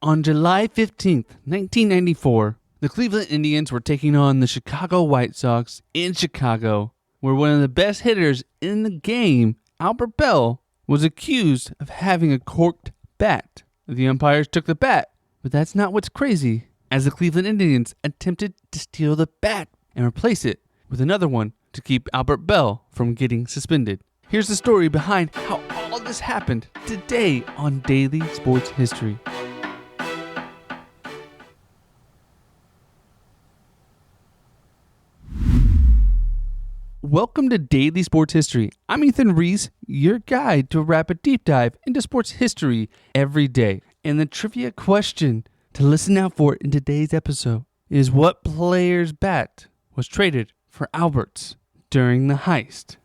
On July 15th, 1994, the Cleveland Indians were taking on the Chicago White Sox in Chicago, where one of the best hitters in the game, Albert Belle, was accused of having a corked bat. The umpires took the bat, but that's not what's crazy, as the Cleveland Indians attempted to steal the bat and replace it with another one to keep Albert Belle from getting suspended. Here's the story behind how all this happened today on Daily Sports History. Welcome to Daily Sports History. I'm Ethan Reese, your guide to a rapid deep dive into sports history every day. And the trivia question to listen out for in today's episode is what player's bat was traded for Albert's during the heist?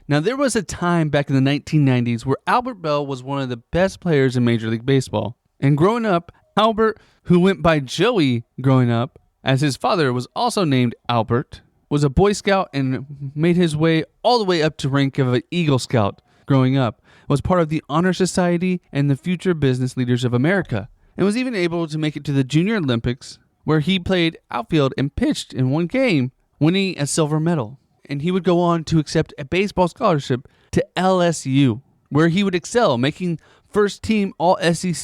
Now, there was a time back in the 1990s where Albert Belle was one of the best players in Major League Baseball. And growing up, Albert, who went by Joey growing up, as his father was also named Albert, was a Boy Scout and made his way all the way up to rank of an Eagle Scout growing up, was part of the Honor Society and the Future Business Leaders of America, and was even able to make it to the Junior Olympics, where he played outfield and pitched in one game, winning a silver medal. And he would go on to accept a baseball scholarship to LSU, where he would excel, making first team All-SEC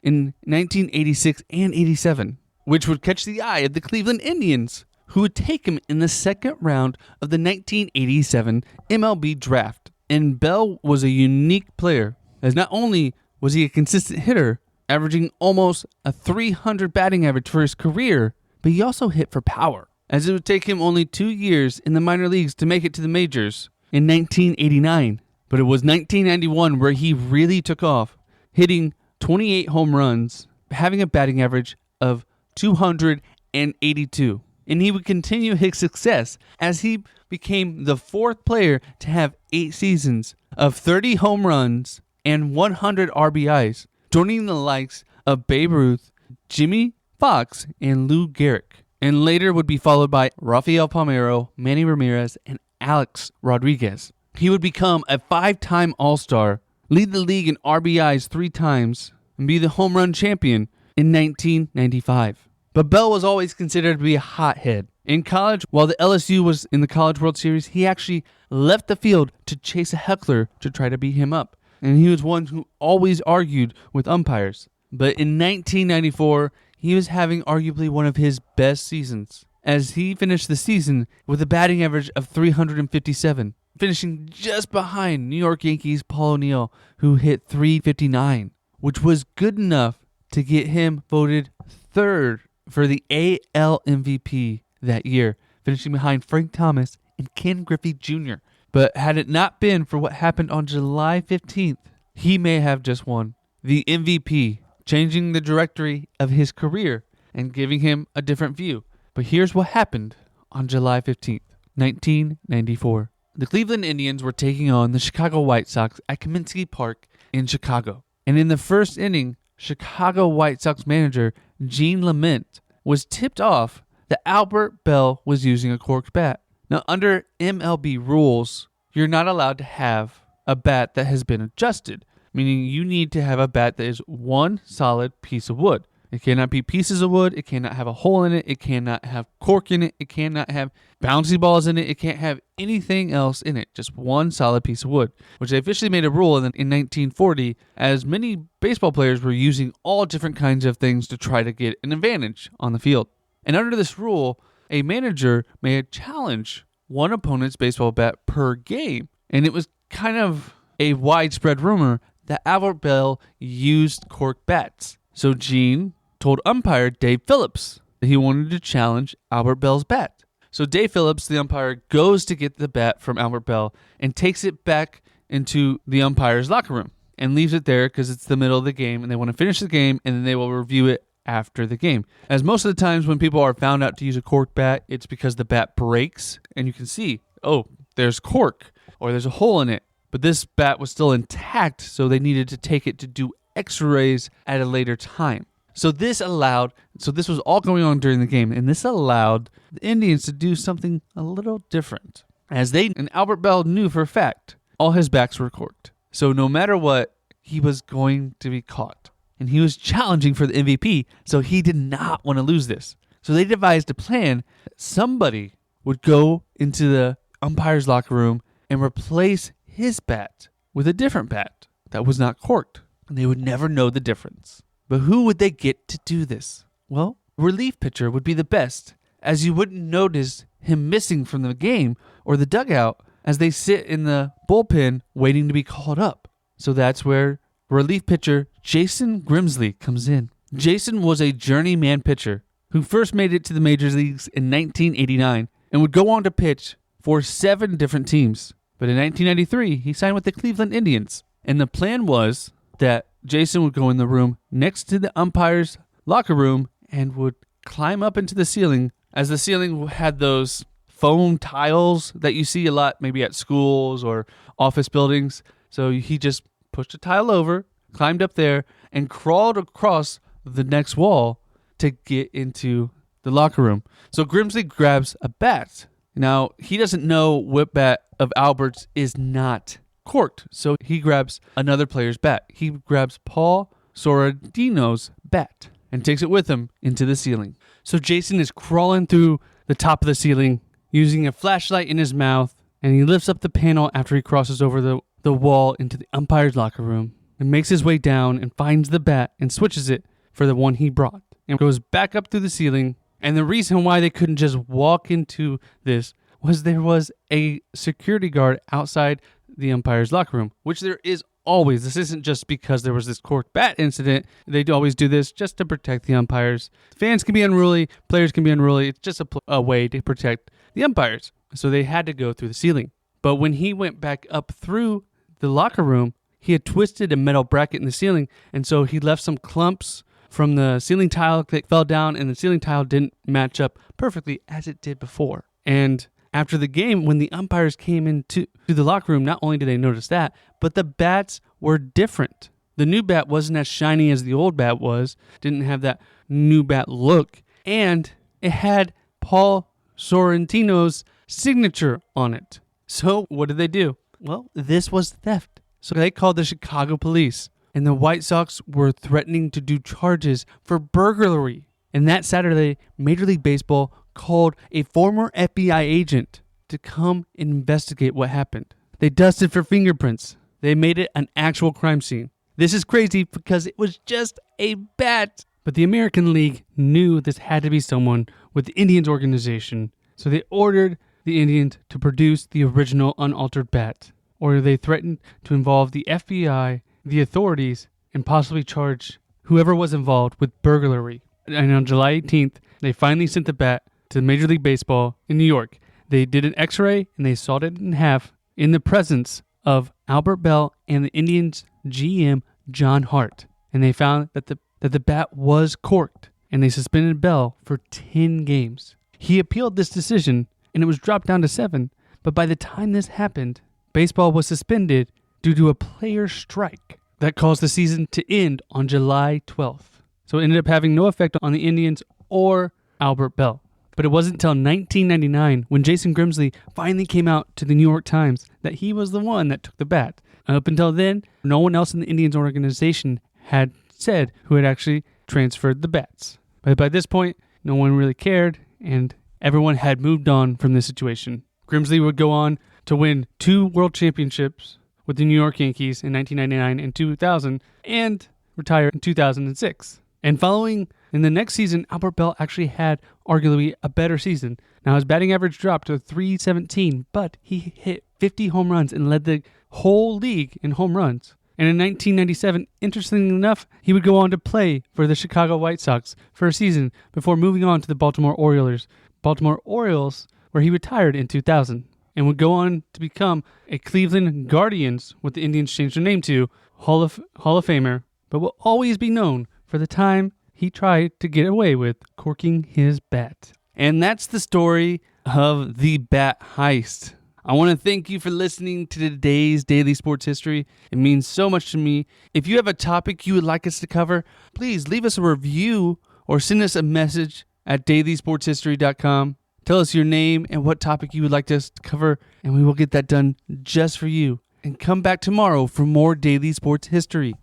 in 1986 and 87. Which would catch the eye of the Cleveland Indians, who would take him in the second round of the 1987 MLB draft. And Belle was a unique player, as not only was he a consistent hitter, averaging almost a 300 batting average for his career, but he also hit for power, as it would take him only 2 years in the minor leagues to make it to the majors in 1989. But it was 1991 where he really took off, hitting 28 home runs, having a batting average of 282. And he would continue his success as he became the fourth player to have 8 seasons of 30 home runs and 100 RBIs, joining the likes of Babe Ruth, Jimmy Fox, and Lou Gehrig. And later would be followed by Rafael Palmeiro, Manny Ramirez, and Alex Rodriguez. He would become a 5-time All-Star, lead the league in RBIs 3 times, and be the home run champion in 1995. But Belle was always considered to be a hothead. In college, while the LSU was in the College World Series, he actually left the field to chase a heckler to try to beat him up. And he was one who always argued with umpires. But in 1994, he was having arguably one of his best seasons, as he finished the season with a batting average of 357, finishing just behind New York Yankees' Paul O'Neill, who hit 359, which was good enough to get him voted third for the AL MVP that year, finishing behind Frank Thomas and Ken Griffey Jr. But had it not been for what happened on July 15th, he may have just won the MVP, changing the trajectory of his career and giving him a different view. But here's what happened on July 15th, 1994. The Cleveland Indians were taking on the Chicago White Sox at Comiskey Park in Chicago. And in the first inning, Chicago White Sox manager Gene Lement was tipped off that Albert Belle was using a corked bat. Now, under MLB rules, you're not allowed to have a bat that has been adjusted, meaning you need to have a bat that is one solid piece of wood. It cannot be pieces of wood. It cannot have a hole in it. It cannot have cork in it. It cannot have bouncy balls in it. It can't have anything else in it. Just one solid piece of wood, which they officially made a rule in 1940, as many baseball players were using all different kinds of things to try to get an advantage on the field. And under this rule, a manager may challenge one opponent's baseball bat per game. And it was kind of a widespread rumor that Albert Belle used corked bats. So Gene told umpire Dave Phillips that he wanted to challenge Albert Belle's bat. So Dave Phillips, the umpire, goes to get the bat from Albert Belle and takes it back into the umpire's locker room and leaves it there because it's the middle of the game and they want to finish the game and then they will review it after the game. As most of the times when people are found out to use a corked bat, it's because the bat breaks and you can see, oh, there's cork or there's a hole in it. But this bat was still intact, so they needed to take it to do x-rays at a later time. So this was all going on during the game, and this allowed the Indians to do something a little different. As Albert Belle knew for a fact, all his bats were corked. So no matter what, he was going to be caught. And he was challenging for the MVP, so he did not want to lose this. So they devised a plan that somebody would go into the umpire's locker room and replace his bat with a different bat that was not corked. And they would never know the difference. But who would they get to do this? Well, relief pitcher would be the best, as you wouldn't notice him missing from the game or the dugout as they sit in the bullpen waiting to be called up. So that's where relief pitcher Jason Grimsley comes in. Jason was a journeyman pitcher who first made it to the major leagues in 1989 and would go on to pitch for 7 different teams. But in 1993, he signed with the Cleveland Indians. And the plan was that Jason would go in the room next to the umpire's locker room and would climb up into the ceiling, as the ceiling had those foam tiles that you see a lot maybe at schools or office buildings. So he just pushed a tile over, climbed up there, and crawled across the next wall to get into the locker room. So Grimsley grabs a bat. Now, he doesn't know what bat of Albert's is not corked, so he grabs another player's bat. He grabs Paul Sorrentino's bat and takes it with him into the ceiling. So Jason is crawling through the top of the ceiling using a flashlight in his mouth, and he lifts up the panel after he crosses over the wall into the umpire's locker room and makes his way down and finds the bat and switches it for the one he brought and goes back up through the ceiling. And the reason why they couldn't just walk into this was there was a security guard outside the umpire's locker room, which there is always. This isn't just because there was this corked bat incident. They always do this just to protect the umpires. Fans can be unruly, players can be unruly. It's just a way to protect the umpires. So they had to go through the ceiling. But when he went back up through the locker room, he had twisted a metal bracket in the ceiling, and so he left some clumps from the ceiling tile that fell down, and the ceiling tile didn't match up perfectly as it did before. And after the game, when the umpires came into the locker room, not only did they notice that, but the bats were different. The new bat wasn't as shiny as the old bat was, didn't have that new bat look, and it had Paul Sorrentino's signature on it. So what did they do? Well, this was theft. So they called the Chicago police, and the White Sox were threatening to do charges for burglary. And that Saturday, Major League Baseball called a former FBI agent to come and investigate what happened. They dusted for fingerprints. They made it an actual crime scene. This is crazy because it was just a bat. But the American League knew this had to be someone with the Indians organization. So they ordered the Indians to produce the original unaltered bat. Or they threatened to involve the FBI, the authorities, and possibly charge whoever was involved with burglary. And on July 18th, they finally sent the bat to Major League Baseball in New York. They did an x-ray and they sawed it in half in the presence of Albert Belle and the Indians GM John Hart. And they found that the bat was corked, and they suspended Belle for 10 games. He appealed this decision and it was dropped down to 7. But by the time this happened, baseball was suspended due to a player strike that caused the season to end on July 12th. So it ended up having no effect on the Indians or Albert Belle. But it wasn't until 1999 when Jason Grimsley finally came out to the New York Times that he was the one that took the bat. Up until then, no one else in the Indians organization had said who had actually transferred the bats. But by this point, no one really cared, and everyone had moved on from this situation. Grimsley would go on to win 2 world championships with the New York Yankees in 1999 and 2000, and retire in 2006. And following in the next season, Albert Belle actually had arguably a better season. Now his batting average dropped to .317, but he hit 50 home runs and led the whole league in home runs. And in 1997, interestingly enough, he would go on to play for the Chicago White Sox for a season before moving on to the Baltimore Orioles, where he retired in 2000, and would go on to become a Cleveland Guardians, what the Indians changed their name to, Hall of Famer, but will always be known for the time he tried to get away with corking his bat. And that's the story of the bat heist. I want to thank you for listening to today's Daily Sports History. It means so much to me. If you have a topic you would like us to cover, please leave us a review or send us a message at dailysportshistory.com. Tell us your name and what topic you would like us to cover, and we will get that done just for you. and come back tomorrow for more daily sports history.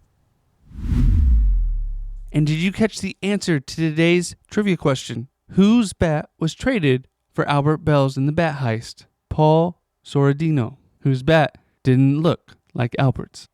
And did you catch the answer to today's trivia question? Whose bat was traded for Albert Belle's in the bat heist? Paul Sorrentino, whose bat didn't look like Albert's.